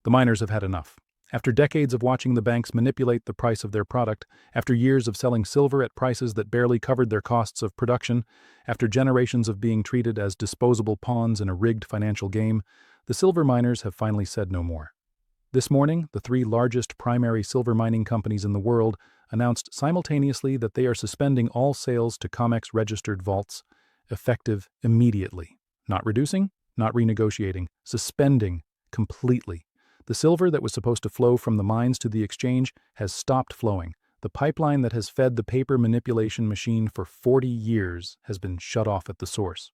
The miners have had enough. After decades of watching the banks manipulate the price of their product, after years of selling silver at prices that barely covered their costs of production, after generations of being treated as disposable pawns in a rigged financial game, the silver miners have finally said no more. This morning, the three largest primary silver mining companies in the world announced simultaneously that they are suspending all sales to COMEX-registered vaults, effective immediately. Not reducing, not renegotiating, suspending completely. The silver that was supposed to flow from the mines to the exchange has stopped flowing. The pipeline that has fed the paper manipulation machine for 40 years has been shut off at the source.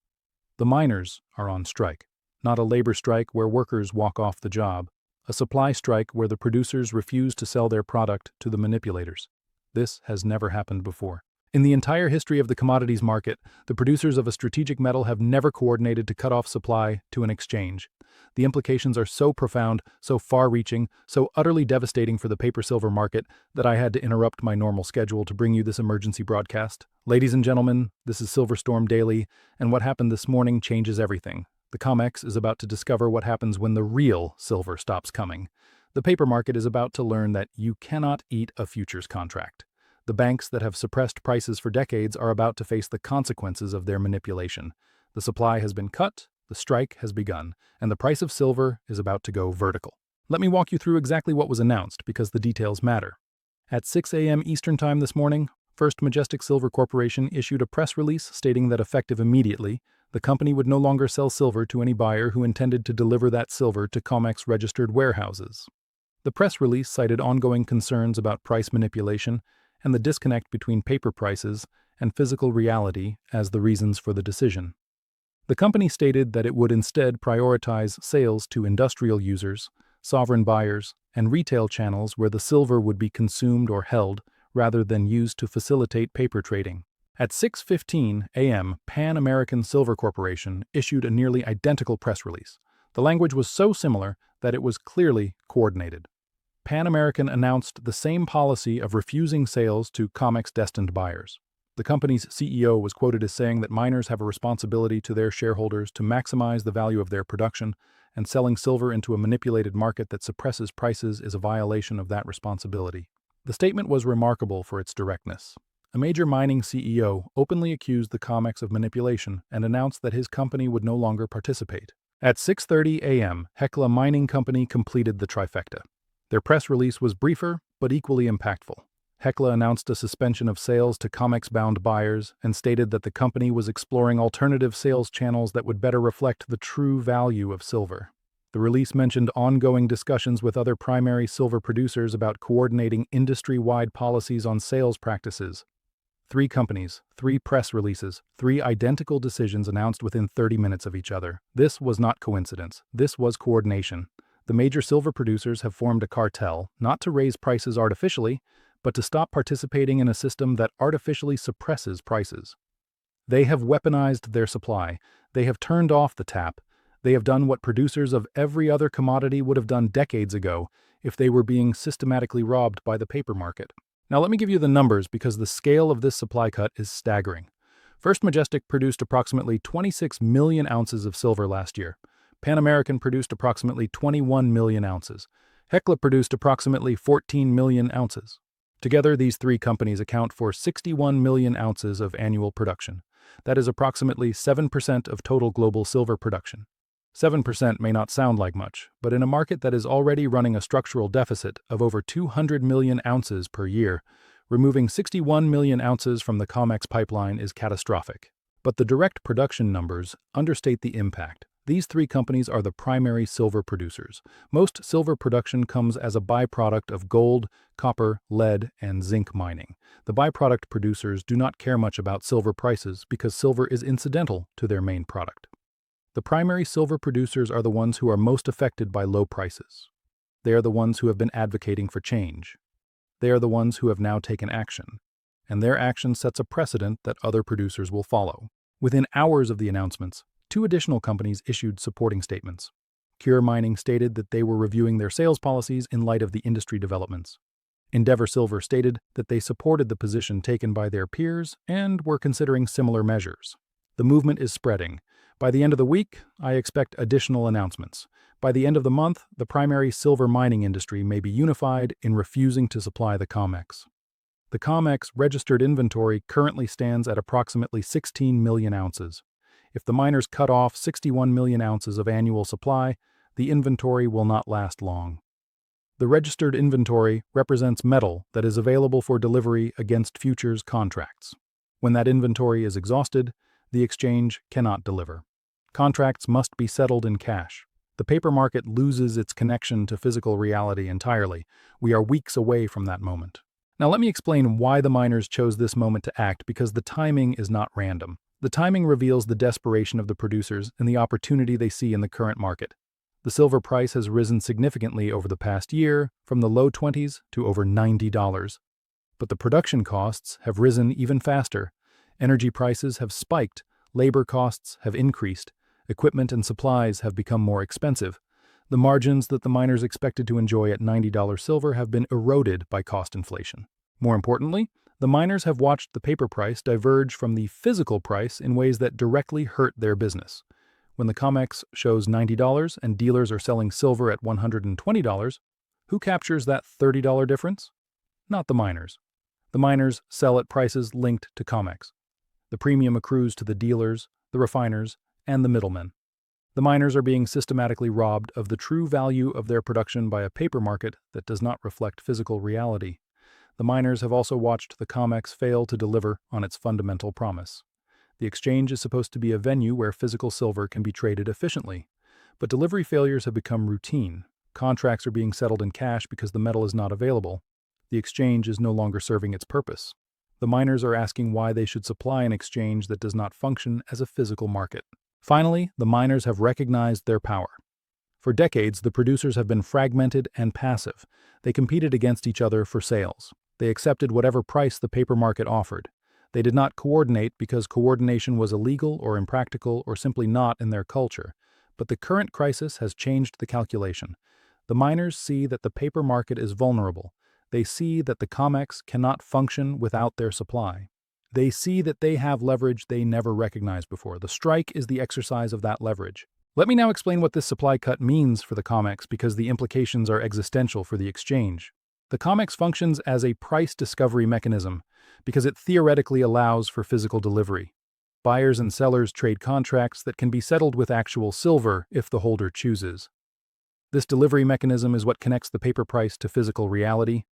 The miners are on strike. Not a labor strike where workers walk off the job. A supply strike where the producers refuse to sell their product to the manipulators. This has never happened before. In the entire history of the commodities market, the producers of a strategic metal have never coordinated to cut off supply to an exchange. The implications are so profound, so far-reaching, so utterly devastating for the paper-silver market that I had to interrupt my normal schedule to bring you this emergency broadcast. Ladies and gentlemen, this is Silverstorm Daily, and what happened this morning changes everything. The COMEX is about to discover what happens when the real silver stops coming. The paper market is about to learn that you cannot eat a futures contract. The banks that have suppressed prices for decades are about to face the consequences of their manipulation. The supply has been cut, the strike has begun, and the price of silver is about to go vertical. Let me walk you through exactly what was announced because the details matter. At 6 a.m. Eastern Time this morning, First Majestic Silver Corporation issued a press release stating that effective immediately, the company would no longer sell silver to any buyer who intended to deliver that silver to COMEX-registered warehouses. The press release cited ongoing concerns about price manipulation and the disconnect between paper prices and physical reality as the reasons for the decision. The company stated that it would instead prioritize sales to industrial users, sovereign buyers, and retail channels where the silver would be consumed or held rather than used to facilitate paper trading. At 6:15 a.m., Pan American Silver Corporation issued a nearly identical press release. The language was so similar that it was clearly coordinated. Pan American announced the same policy of refusing sales to COMEX-destined buyers. The company's CEO was quoted as saying that miners have a responsibility to their shareholders to maximize the value of their production, and selling silver into a manipulated market that suppresses prices is a violation of that responsibility. The statement was remarkable for its directness. A major mining CEO openly accused the COMEX of manipulation and announced that his company would no longer participate. At 6:30 a.m., Hecla Mining Company completed the trifecta. Their press release was briefer, but equally impactful. Hecla announced a suspension of sales to COMEX-bound buyers and stated that the company was exploring alternative sales channels that would better reflect the true value of silver. The release mentioned ongoing discussions with other primary silver producers about coordinating industry-wide policies on sales practices. 3 companies, 3 press releases, 3 identical decisions announced within 30 minutes of each other. This was not coincidence. This was coordination. The major silver producers have formed a cartel, not to raise prices artificially, but to stop participating in a system that artificially suppresses prices. They have weaponized their supply. They have turned off the tap. They have done what producers of every other commodity would have done decades ago if they were being systematically robbed by the paper market. Now let me give you the numbers because the scale of this supply cut is staggering. First Majestic produced approximately 26 million ounces of silver last year. Pan American produced approximately 21 million ounces. Hecla produced approximately 14 million ounces. Together, these 3 companies account for 61 million ounces of annual production. That is approximately 7% of total global silver production. 7% may not sound like much, but in a market that is already running a structural deficit of over 200 million ounces per year, removing 61 million ounces from the COMEX pipeline is catastrophic. But the direct production numbers understate the impact. These 3 companies are the primary silver producers. Most silver production comes as a byproduct of gold, copper, lead, and zinc mining. The byproduct producers do not care much about silver prices because silver is incidental to their main product. The primary silver producers are the ones who are most affected by low prices. They are the ones who have been advocating for change. They are the ones who have now taken action, and their action sets a precedent that other producers will follow. Within hours of the announcements, 2 additional companies issued supporting statements. Cure Mining stated that they were reviewing their sales policies in light of the industry developments. Endeavor Silver stated that they supported the position taken by their peers and were considering similar measures. The movement is spreading, By the end of the week, I expect additional announcements. By the end of the month, the primary silver mining industry may be unified in refusing to supply the COMEX. The COMEX-registered inventory currently stands at approximately 16 million ounces. If the miners cut off 61 million ounces of annual supply, the inventory will not last long. The registered inventory represents metal that is available for delivery against futures contracts. When that inventory is exhausted, the exchange cannot deliver. Contracts must be settled in cash. The paper market loses its connection to physical reality entirely. We are weeks away from that moment. Now let me explain why the miners chose this moment to act, because the timing is not random. The timing reveals the desperation of the producers and the opportunity they see in the current market. The silver price has risen significantly over the past year, from the low 20s to over $90. But the production costs have risen even faster. Energy prices have spiked, labor costs have increased, equipment and supplies have become more expensive. The margins that the miners expected to enjoy at $90 silver have been eroded by cost inflation. More importantly, the miners have watched the paper price diverge from the physical price in ways that directly hurt their business. When the COMEX shows $90 and dealers are selling silver at $120, who captures that $30 difference? Not the miners. The miners sell at prices linked to COMEX. The premium accrues to the dealers, the refiners, and the middlemen. The miners are being systematically robbed of the true value of their production by a paper market that does not reflect physical reality. The miners have also watched the COMEX fail to deliver on its fundamental promise. The exchange is supposed to be a venue where physical silver can be traded efficiently, but delivery failures have become routine. Contracts are being settled in cash because the metal is not available. The exchange is no longer serving its purpose. The miners are asking why they should supply an exchange that does not function as a physical market. Finally, the miners have recognized their power. For decades, the producers have been fragmented and passive. They competed against each other for sales. They accepted whatever price the paper market offered. They did not coordinate because coordination was illegal or impractical or simply not in their culture. But the current crisis has changed the calculation. The miners see that the paper market is vulnerable. They see that the COMEX cannot function without their supply. They see that they have leverage they never recognized before. The strike is the exercise of that leverage. Let me now explain what this supply cut means for the COMEX, because the implications are existential for the exchange. The COMEX functions as a price discovery mechanism because it theoretically allows for physical delivery. Buyers and sellers trade contracts that can be settled with actual silver if the holder chooses. This delivery mechanism is what connects the paper price to physical reality.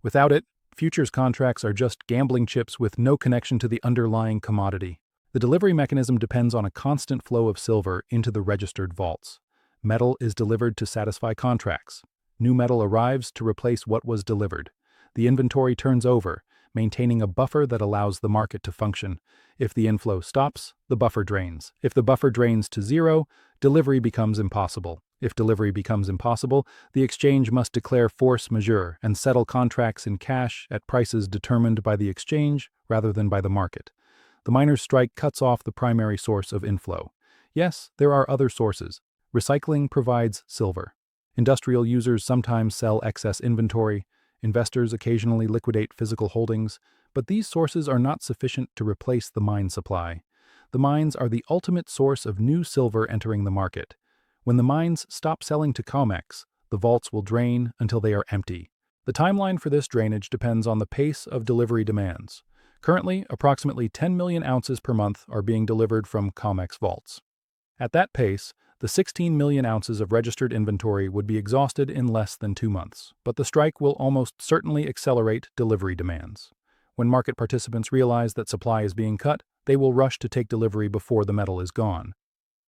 Without it, futures contracts are just gambling chips with no connection to the underlying commodity. The delivery mechanism depends on a constant flow of silver into the registered vaults. Metal is delivered to satisfy contracts. New metal arrives to replace what was delivered. The inventory turns over, maintaining a buffer that allows the market to function. If the inflow stops, the buffer drains. If the buffer drains to zero, delivery becomes impossible. If delivery becomes impossible, the exchange must declare force majeure and settle contracts in cash at prices determined by the exchange rather than by the market. The miners' strike cuts off the primary source of inflow. Yes, there are other sources. Recycling provides silver. Industrial users sometimes sell excess inventory. Investors occasionally liquidate physical holdings, but these sources are not sufficient to replace the mine supply. The mines are the ultimate source of new silver entering the market. When the mines stop selling to COMEX, the vaults will drain until they are empty. The timeline for this drainage depends on the pace of delivery demands. Currently, approximately 10 million ounces per month are being delivered from COMEX vaults. At that pace, the 16 million ounces of registered inventory would be exhausted in less than 2 months, but the strike will almost certainly accelerate delivery demands. When market participants realize that supply is being cut, they will rush to take delivery before the metal is gone.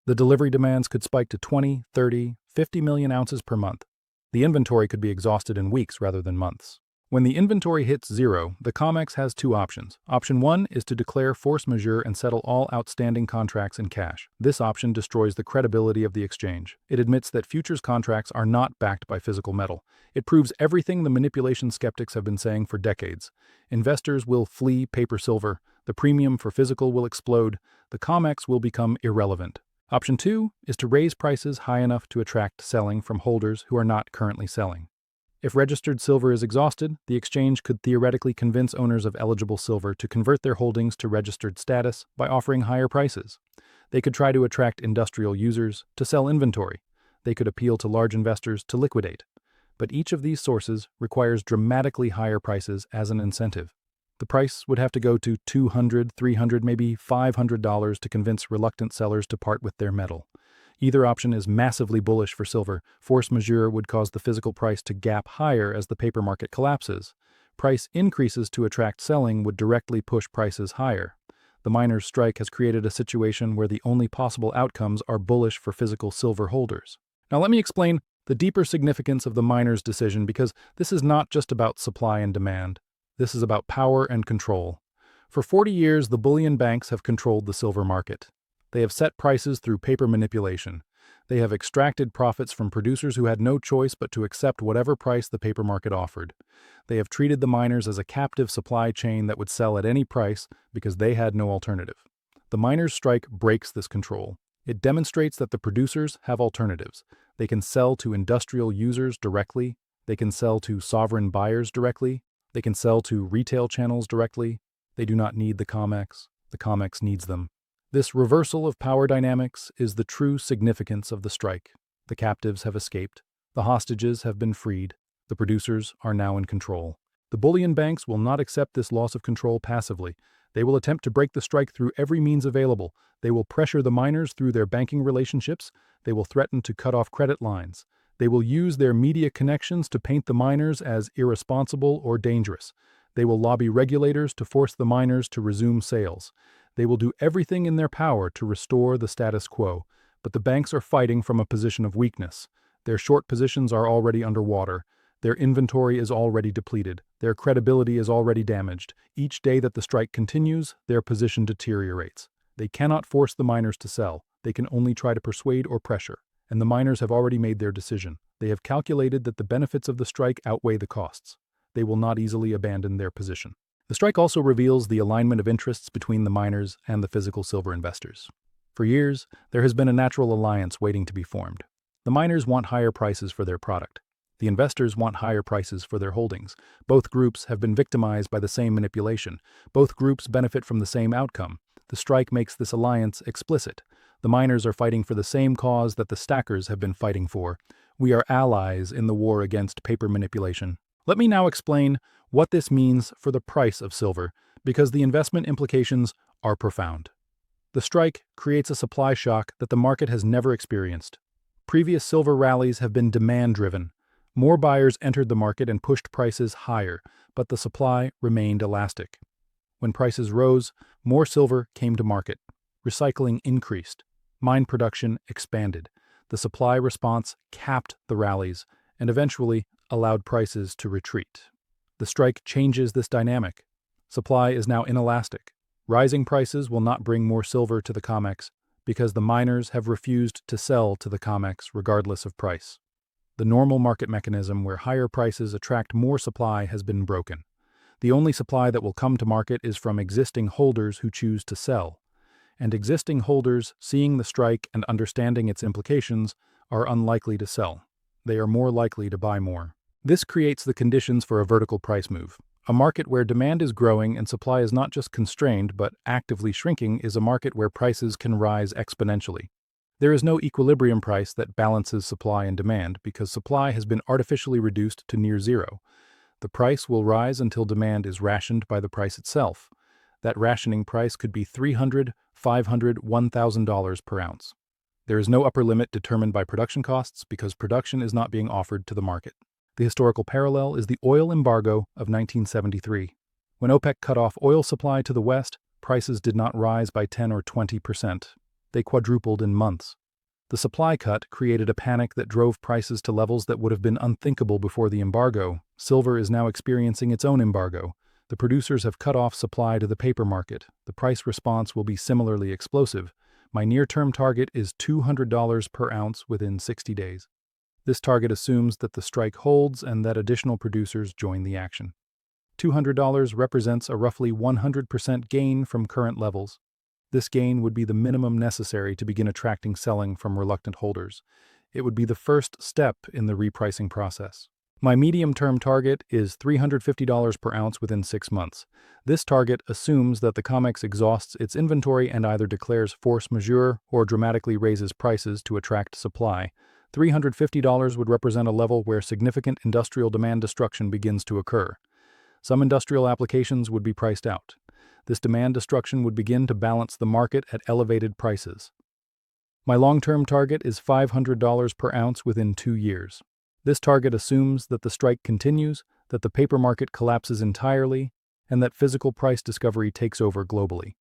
The delivery demands could spike to 20, 30, 50 million ounces per month. The inventory could be exhausted in weeks rather than months. When the inventory hits zero, the COMEX has two options. Option 1 is to declare force majeure and settle all outstanding contracts in cash. This option destroys the credibility of the exchange. It admits that futures contracts are not backed by physical metal. It proves everything the manipulation skeptics have been saying for decades. Investors will flee paper silver. The premium for physical will explode. The COMEX will become irrelevant. Option 2 is to raise prices high enough to attract selling from holders who are not currently selling. If registered silver is exhausted, the exchange could theoretically convince owners of eligible silver to convert their holdings to registered status by offering higher prices. They could try to attract industrial users to sell inventory. They could appeal to large investors to liquidate. But each of these sources requires dramatically higher prices as an incentive. The price would have to go to $200, $300, maybe $500 to convince reluctant sellers to part with their metal. Either option is massively bullish for silver. Force majeure would cause the physical price to gap higher as the paper market collapses. Price increases to attract selling would directly push prices higher. The miners' strike has created a situation where the only possible outcomes are bullish for physical silver holders. Now let me explain the deeper significance of the miners' decision, because this is not just about supply and demand. This is about power and control. For 40 years, the bullion banks have controlled the silver market. They have set prices through paper manipulation. They have extracted profits from producers who had no choice but to accept whatever price the paper market offered. They have treated the miners as a captive supply chain that would sell at any price because they had no alternative. The miners' strike breaks this control. It demonstrates that the producers have alternatives. They can sell to industrial users directly. They can sell to sovereign buyers directly. They can sell to retail channels directly. They do not need the COMEX. The COMEX needs them. This reversal of power dynamics is the true significance of the strike. The captives have escaped. The hostages have been freed. The producers are now in control. The bullion banks will not accept this loss of control passively. They will attempt to break the strike through every means available. They will pressure the miners through their banking relationships. They will threaten to cut off credit lines. They will use their media connections to paint the miners as irresponsible or dangerous. They will lobby regulators to force the miners to resume sales. They will do everything in their power to restore the status quo, but the banks are fighting from a position of weakness. Their short positions are already underwater. Their inventory is already depleted. Their credibility is already damaged. Each day that the strike continues, their position deteriorates. They cannot force the miners to sell. They can only try to persuade or pressure. And the miners have already made their decision. They have calculated that the benefits of the strike outweigh the costs. They will not easily abandon their position. The strike also reveals the alignment of interests between the miners and the physical silver investors. For years, there has been a natural alliance waiting to be formed. The miners want higher prices for their product. The investors want higher prices for their holdings. Both groups have been victimized by the same manipulation. Both groups benefit from the same outcome. The strike makes this alliance explicit. The miners are fighting for the same cause that the stackers have been fighting for. We are allies in the war against paper manipulation. Let me now explain what this means for the price of silver, because the investment implications are profound. The strike creates a supply shock that the market has never experienced. Previous silver rallies have been demand-driven. More buyers entered the market and pushed prices higher, but the supply remained elastic. When prices rose, more silver came to market. Recycling increased. Mine production expanded. The supply response capped the rallies and eventually allowed prices to retreat. The strike changes this dynamic. Supply is now inelastic. Rising prices will not bring more silver to the COMEX because the miners have refused to sell to the COMEX regardless of price. The normal market mechanism where higher prices attract more supply has been broken. The only supply that will come to market is from existing holders who choose to sell. And existing holders, seeing the strike and understanding its implications, are unlikely to sell. They are more likely to buy more. This creates the conditions for a vertical price move. A market where demand is growing and supply is not just constrained but actively shrinking is a market where prices can rise exponentially. There is no equilibrium price that balances supply and demand because supply has been artificially reduced to near zero. The price will rise until demand is rationed by the price itself. That rationing price could be $300, $500, $1,000 per ounce. There is no upper limit determined by production costs because production is not being offered to the market. The historical parallel is the oil embargo of 1973. When OPEC cut off oil supply to the West, prices did not rise by 10 or 20%. They quadrupled in months. The supply cut created a panic that drove prices to levels that would have been unthinkable before the embargo. Silver is now experiencing its own embargo. The producers have cut off supply to the paper market. The price response will be similarly explosive. My near-term target is $200 per ounce within 60 days. This target assumes that the strike holds and that additional producers join the action. $200 represents a roughly 100% gain from current levels. This gain would be the minimum necessary to begin attracting selling from reluctant holders. It would be the first step in the repricing process. My medium-term target is $350 per ounce within 6 months. This target assumes that the COMEX exhausts its inventory and either declares force majeure or dramatically raises prices to attract supply. $350 would represent a level where significant industrial demand destruction begins to occur. Some industrial applications would be priced out. This demand destruction would begin to balance the market at elevated prices. My long-term target is $500 per ounce within 2 years. This target assumes that the strike continues, that the paper market collapses entirely, and that physical price discovery takes over globally.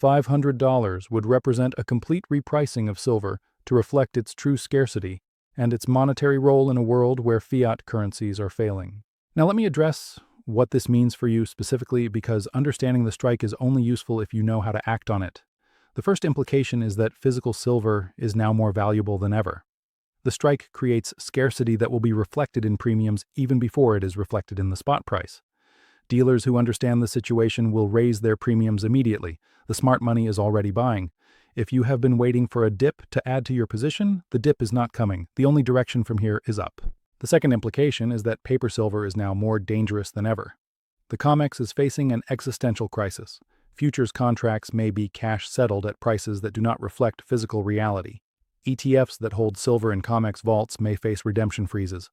$500 would represent a complete repricing of silver to reflect its true scarcity and its monetary role in a world where fiat currencies are failing. Now let me address what this means for you specifically, because understanding the strike is only useful if you know how to act on it. The first implication is that physical silver is now more valuable than ever. The strike creates scarcity that will be reflected in premiums even before it is reflected in the spot price. Dealers who understand the situation will raise their premiums immediately. The smart money is already buying. If you have been waiting for a dip to add to your position, the dip is not coming. The only direction from here is up. The second implication is that paper silver is now more dangerous than ever. The COMEX is facing an existential crisis. Futures contracts may be cash settled at prices that do not reflect physical reality. ETFs that hold silver in COMEX vaults may face redemption freezes.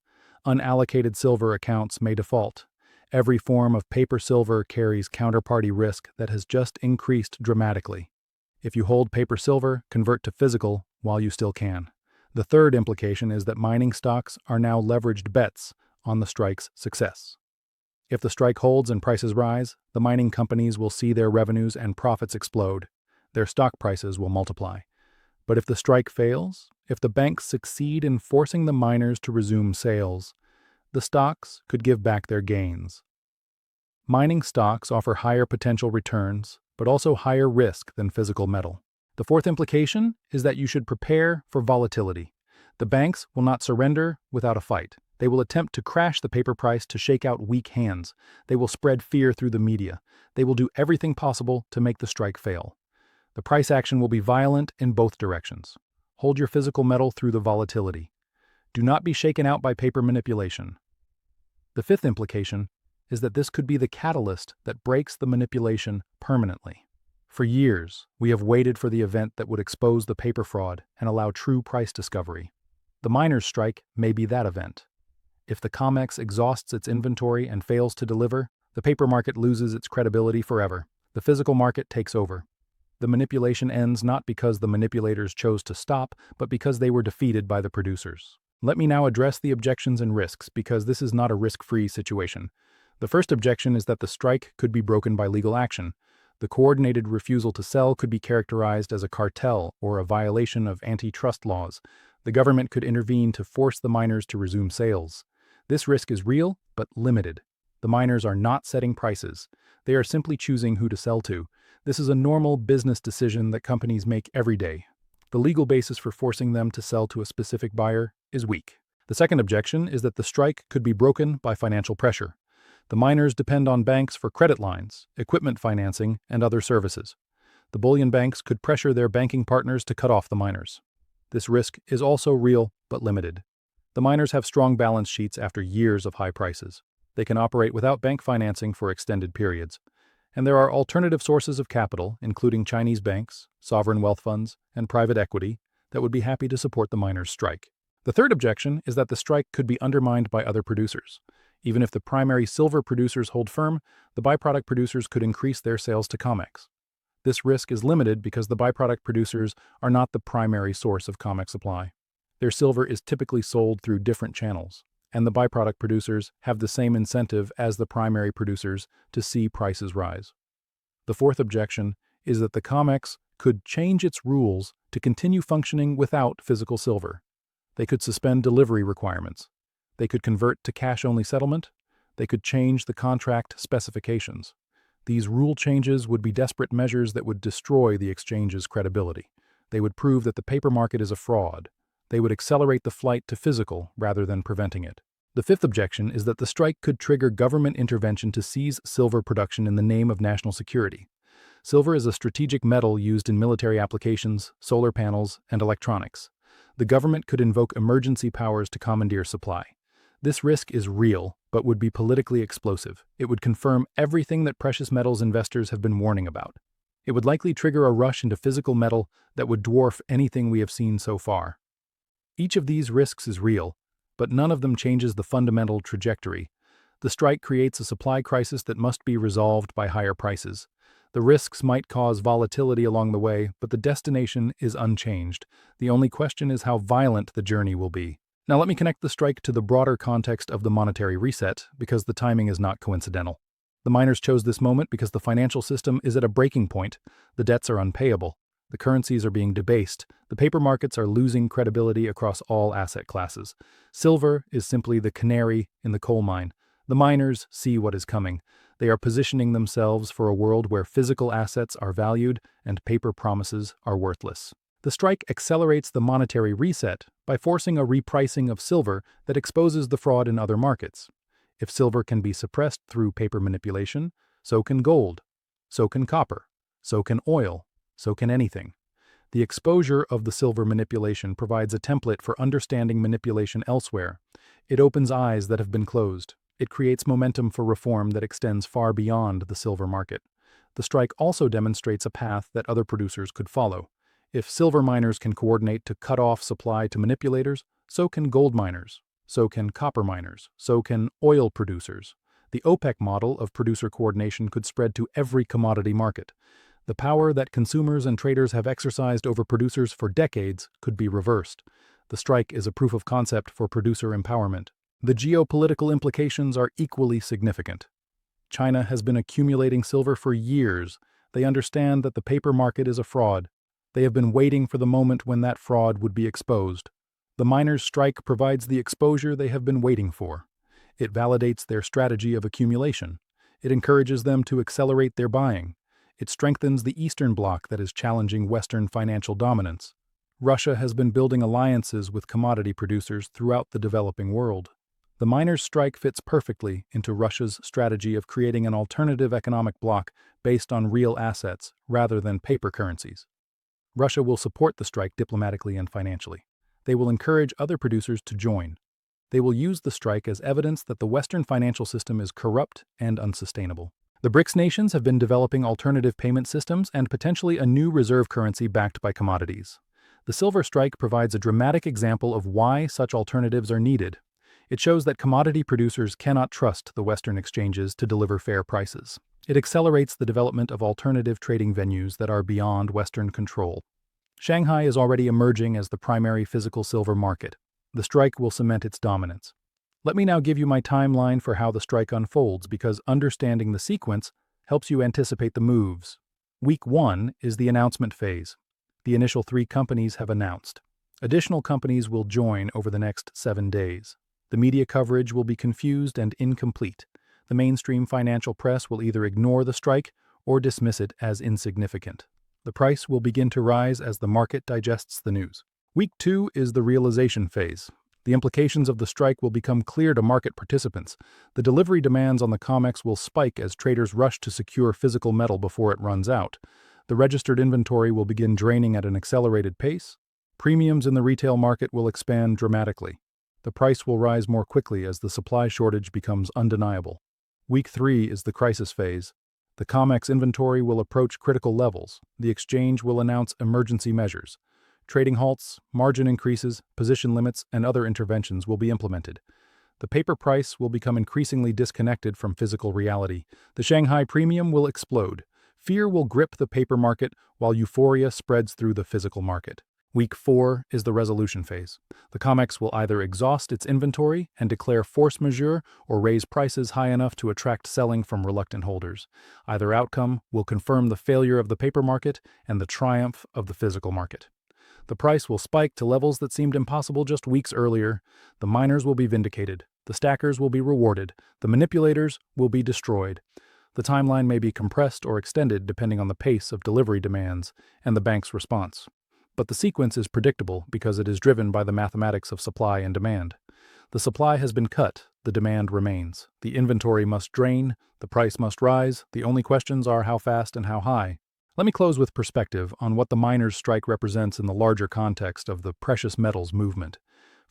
Unallocated silver accounts may default. Every form of paper silver carries counterparty risk that has just increased dramatically. If you hold paper silver, convert to physical while you still can. The third implication is that mining stocks are now leveraged bets on the strike's success. If the strike holds and prices rise, the mining companies will see their revenues and profits explode. Their stock prices will multiply. But if the strike fails, if the banks succeed in forcing the miners to resume sales, the stocks could give back their gains. Mining stocks offer higher potential returns, but also higher risk than physical metal. The fourth implication is that you should prepare for volatility. The banks will not surrender without a fight. They will attempt to crash the paper price to shake out weak hands. They will spread fear through the media. They will do everything possible to make the strike fail. The price action will be violent in both directions. Hold your physical metal through the volatility. Do not be shaken out by paper manipulation. The fifth implication is that this could be the catalyst that breaks the manipulation permanently. For years, we have waited for the event that would expose the paper fraud and allow true price discovery. The miners' strike may be that event. If the COMEX exhausts its inventory and fails to deliver, the paper market loses its credibility forever. The physical market takes over. The manipulation ends not because the manipulators chose to stop, but because they were defeated by the producers. Let me now address the objections and risks, because this is not a risk-free situation. The first objection is that the strike could be broken by legal action. The coordinated refusal to sell could be characterized as a cartel or a violation of antitrust laws. The government could intervene to force the miners to resume sales. This risk is real, but limited. The miners are not setting prices. They are simply choosing who to sell to. This is a normal business decision that companies make every day. The legal basis for forcing them to sell to a specific buyer is weak. The second objection is that the strike could be broken by financial pressure. The miners depend on banks for credit lines, equipment financing, and other services. The bullion banks could pressure their banking partners to cut off the miners. This risk is also real, but limited. The miners have strong balance sheets after years of high prices. They can operate without bank financing for extended periods. And there are alternative sources of capital, including Chinese banks, sovereign wealth funds, and private equity, that would be happy to support the miners' strike. The third objection is that the strike could be undermined by other producers. Even if the primary silver producers hold firm, the byproduct producers could increase their sales to COMEX. This risk is limited because the byproduct producers are not the primary source of COMEX supply. Their silver is typically sold through different channels, and the byproduct producers have the same incentive as the primary producers to see prices rise. The fourth objection is that the COMEX could change its rules to continue functioning without physical silver. They could suspend delivery requirements. They could convert to cash-only settlement. They could change the contract specifications. These rule changes would be desperate measures that would destroy the exchange's credibility. They would prove that the paper market is a fraud. They would accelerate the flight to physical rather than preventing it. The fifth objection is that the strike could trigger government intervention to seize silver production in the name of national security. Silver is a strategic metal used in military applications, solar panels, and electronics. The government could invoke emergency powers to commandeer supply. This risk is real, but would be politically explosive. It would confirm everything that precious metals investors have been warning about. It would likely trigger a rush into physical metal that would dwarf anything we have seen so far. Each of these risks is real, but none of them changes the fundamental trajectory. The strike creates a supply crisis that must be resolved by higher prices. The risks might cause volatility along the way, but the destination is unchanged. The only question is how violent the journey will be. Now let me connect the strike to the broader context of the monetary reset, because the timing is not coincidental. The miners chose this moment because the financial system is at a breaking point. The debts are unpayable. The currencies are being debased. The paper markets are losing credibility across all asset classes. Silver is simply the canary in the coal mine. The miners see what is coming. They are positioning themselves for a world where physical assets are valued and paper promises are worthless. The strike accelerates the monetary reset by forcing a repricing of silver that exposes the fraud in other markets. If silver can be suppressed through paper manipulation, so can gold, so can copper, so can oil, so can anything. The exposure of the silver manipulation provides a template for understanding manipulation elsewhere. It opens eyes that have been closed. It creates momentum for reform that extends far beyond the silver market. The strike also demonstrates a path that other producers could follow. If silver miners can coordinate to cut off supply to manipulators, so can gold miners, so can copper miners, so can oil producers. The OPEC model of producer coordination could spread to every commodity market. The power that consumers and traders have exercised over producers for decades could be reversed. The strike is a proof of concept for producer empowerment. The geopolitical implications are equally significant. China has been accumulating silver for years. They understand that the paper market is a fraud. They have been waiting for the moment when that fraud would be exposed. The miners' strike provides the exposure they have been waiting for. It validates their strategy of accumulation. It encourages them to accelerate their buying. It strengthens the Eastern Bloc that is challenging Western financial dominance. Russia has been building alliances with commodity producers throughout the developing world. The miners' strike fits perfectly into Russia's strategy of creating an alternative economic bloc based on real assets rather than paper currencies. Russia will support the strike diplomatically and financially. They will encourage other producers to join. They will use the strike as evidence that the Western financial system is corrupt and unsustainable. The BRICS nations have been developing alternative payment systems and potentially a new reserve currency backed by commodities. The silver strike provides a dramatic example of why such alternatives are needed. It shows that commodity producers cannot trust the Western exchanges to deliver fair prices. It accelerates the development of alternative trading venues that are beyond Western control. Shanghai is already emerging as the primary physical silver market. The strike will cement its dominance. Let me now give you my timeline for how the strike unfolds, because understanding the sequence helps you anticipate the moves. Week 1 is the announcement phase. The initial 3 companies have announced. Additional companies will join over the next 7 days. The media coverage will be confused and incomplete. The mainstream financial press will either ignore the strike or dismiss it as insignificant. The price will begin to rise as the market digests the news. Week 2 is the realization phase. The implications of the strike will become clear to market participants. The delivery demands on the COMEX will spike as traders rush to secure physical metal before it runs out. The registered inventory will begin draining at an accelerated pace. Premiums in the retail market will expand dramatically. The price will rise more quickly as the supply shortage becomes undeniable. Week 3 is the crisis phase. The COMEX inventory will approach critical levels. The exchange will announce emergency measures. Trading halts, margin increases, position limits, and other interventions will be implemented. The paper price will become increasingly disconnected from physical reality. The Shanghai premium will explode. Fear will grip the paper market while euphoria spreads through the physical market. Week 4 is the resolution phase. The COMEX will either exhaust its inventory and declare force majeure or raise prices high enough to attract selling from reluctant holders. Either outcome will confirm the failure of the paper market and the triumph of the physical market. The price will spike to levels that seemed impossible just weeks earlier. The miners will be vindicated. The stackers will be rewarded. The manipulators will be destroyed. The timeline may be compressed or extended depending on the pace of delivery demands and the bank's response. But the sequence is predictable because it is driven by the mathematics of supply and demand. The supply has been cut, the demand remains. The inventory must drain, the price must rise, the only questions are how fast and how high. Let me close with perspective on what the miners' strike represents in the larger context of the precious metals movement.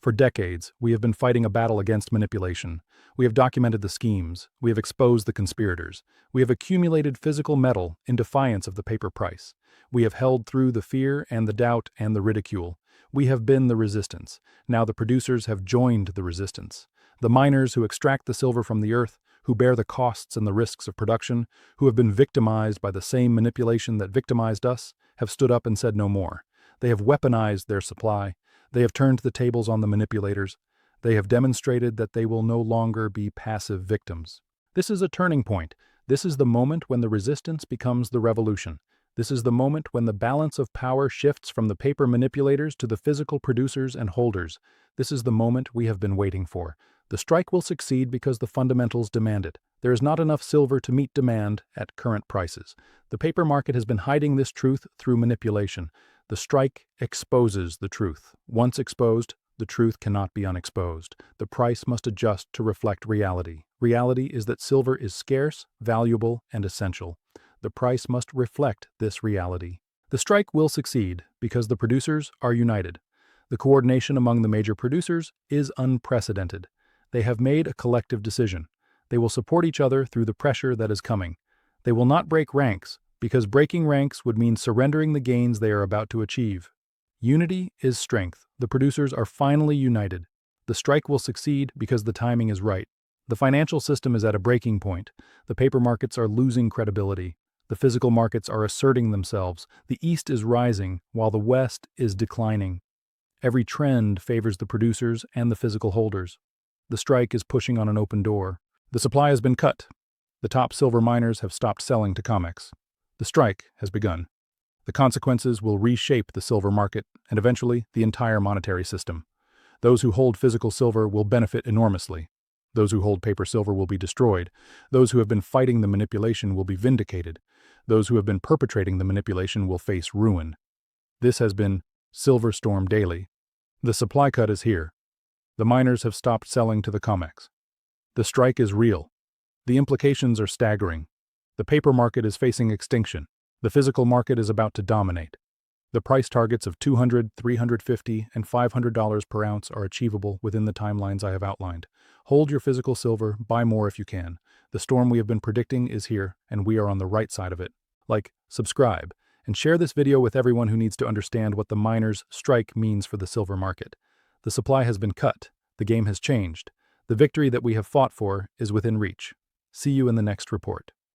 For decades, we have been fighting a battle against manipulation. We have documented the schemes. We have exposed the conspirators. We have accumulated physical metal in defiance of the paper price. We have held through the fear and the doubt and the ridicule. We have been the resistance. Now the producers have joined the resistance. The miners who extract the silver from the earth, who bear the costs and the risks of production, who have been victimized by the same manipulation that victimized us, have stood up and said no more. They have weaponized their supply. They have turned the tables on the manipulators. They have demonstrated that they will no longer be passive victims. This is a turning point. This is the moment when the resistance becomes the revolution. This is the moment when the balance of power shifts from the paper manipulators to the physical producers and holders. This is the moment we have been waiting for. The strike will succeed because the fundamentals demand it. There is not enough silver to meet demand at current prices. The paper market has been hiding this truth through manipulation. The strike exposes the truth. Once exposed, the truth cannot be unexposed. The price must adjust to reflect reality. Reality is that silver is scarce, valuable, and essential. The price must reflect this reality. The strike will succeed because the producers are united. The coordination among the major producers is unprecedented. They have made a collective decision. They will support each other through the pressure that is coming. They will not break ranks, because breaking ranks would mean surrendering the gains they are about to achieve. Unity is strength. The producers are finally united. The strike will succeed because the timing is right. The financial system is at a breaking point. The paper markets are losing credibility. The physical markets are asserting themselves. The East is rising, while the West is declining. Every trend favors the producers and the physical holders. The strike is pushing on an open door. The supply has been cut. The top silver miners have stopped selling to COMEX. The strike has begun. The consequences will reshape the silver market and eventually the entire monetary system. Those who hold physical silver will benefit enormously. Those who hold paper silver will be destroyed. Those who have been fighting the manipulation will be vindicated. Those who have been perpetrating the manipulation will face ruin. This has been Silver Storm Daily. The supply cut is here. The miners have stopped selling to the COMEX. The strike is real. The implications are staggering. The paper market is facing extinction. The physical market is about to dominate. The price targets of $200, $350, and $500 per ounce are achievable within the timelines I have outlined. Hold your physical silver, buy more if you can. The storm we have been predicting is here, and we are on the right side of it. Like, subscribe, and share this video with everyone who needs to understand what the miners' strike means for the silver market. The supply has been cut. The game has changed. The victory that we have fought for is within reach. See you in the next report.